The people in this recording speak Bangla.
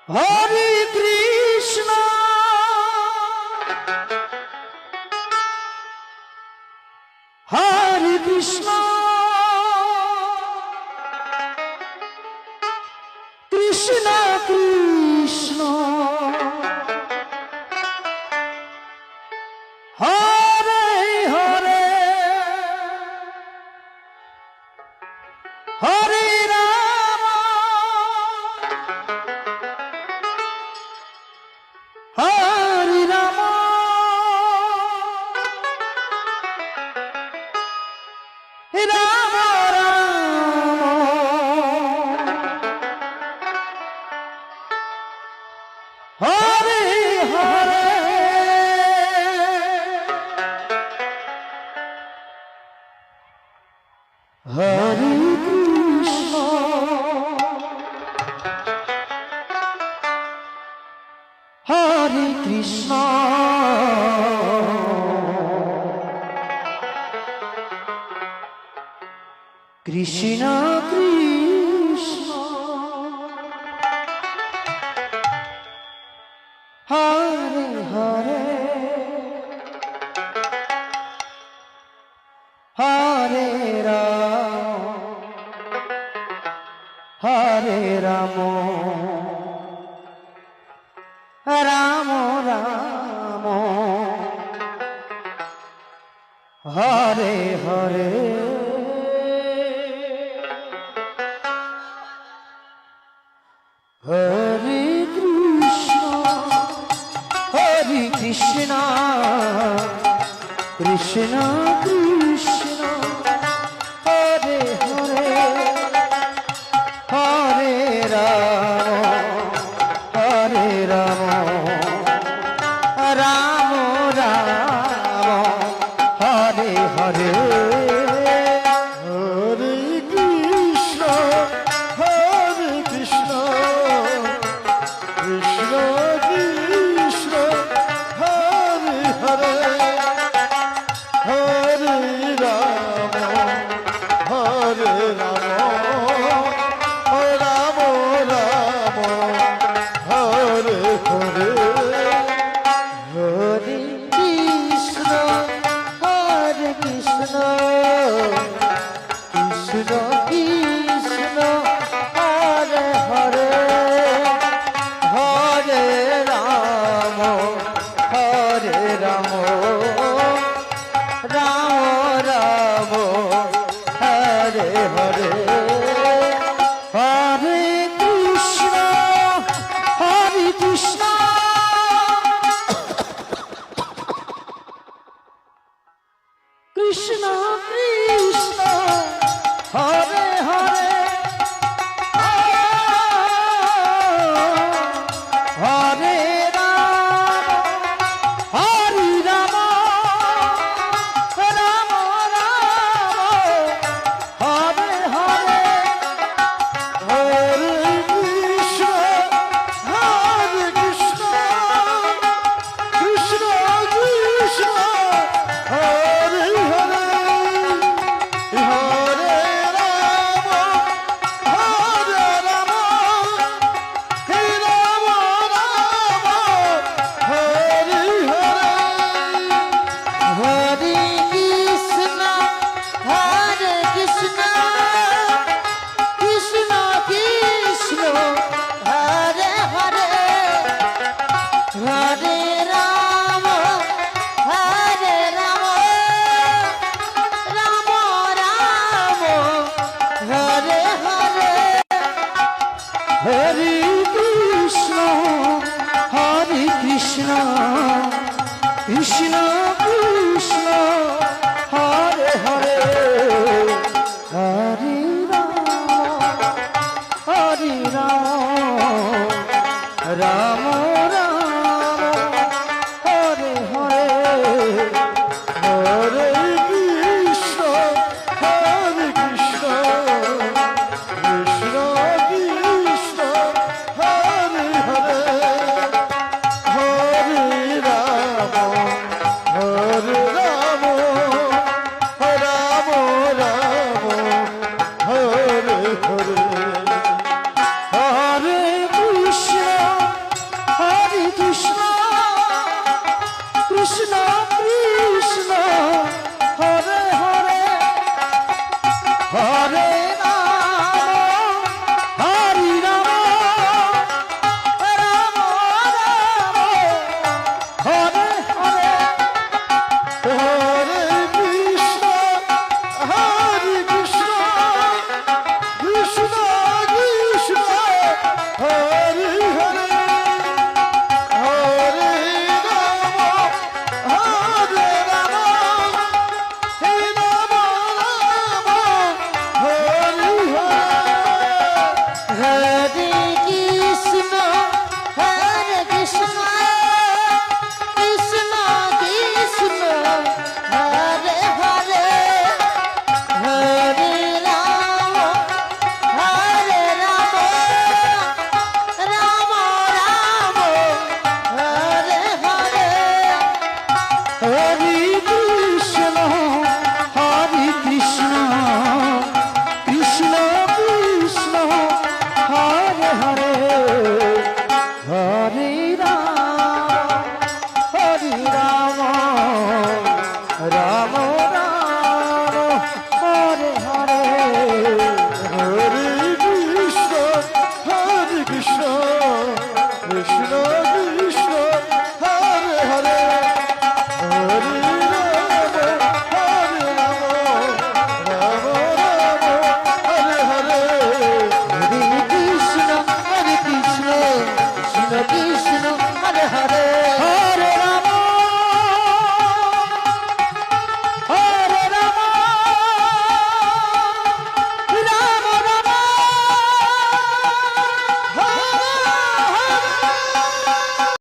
হরে কৃষ্ণ হরে কৃষ্ণ কৃষ্ণ কৃষ্ণ হরে হরে হরে রাম হরে রাম রাম রাম হরে হরে হরে কৃষ্ণ হরে কৃষ্ণ কৃষ্ণ কৃষ্ণ হরে হরে হরে রাম হরে রাম রাম রাম হরে হরে হরে কৃষ্ণ হরে কৃষ্ণ কৃষ্ণ কৃষ্ণ হরে হরে হরে রাম হরে রাম রাম রাম হরে হরে হরে কৃষ্ণ হরে কৃষ্ণ কৃষ্ণ কৃষ্ণ হরে হরে হরে রাম হরে রাম রাম রাম হরে হরে হরে কৃষ্ণ হরে কৃষ্ণ কৃষ্ণ কৃষ্ণ হরে হরে হরে রাম হরে রাম রাম রাম হরে হরে হরে কৃষ্ণ হরে কৃষ্ণ কৃষ্ণ কৃষ্ণ হরে হরে হরে রাম হরে রাম রাম রাম হরে হরে হরে কৃষ্ণ হরে কৃষ্ণ কৃষ্ণ কৃষ্ণ হরে হরে হরে রাম হরে রাম হে রাম রাম হরে হরে হরে কৃষ্ণ হরে কৃষ্ণ কৃষ্ণ কৃষ্ণ হরে হরে হরে রাম হরে রাম রাম রাম হরে হরে হরে কৃষ্ণ হরে কৃষ্ণ কৃষ্ণ কৃষ্ণ হরে হরে হরে রাম হরে রাম রাম রাম হরে হরে হরে কৃষ্ণ হরে কৃষ্ণ কৃষ্ণ কৃষ্ণ হরে হরে হরে রাম কৃষ্ণ কৃষ্ণ হরে হরে হরে রাম হরে রাম রাম রাম হরে হরে হরে কৃষ্ণ কৃষ্ণ কৃষ্ণ হরে হরে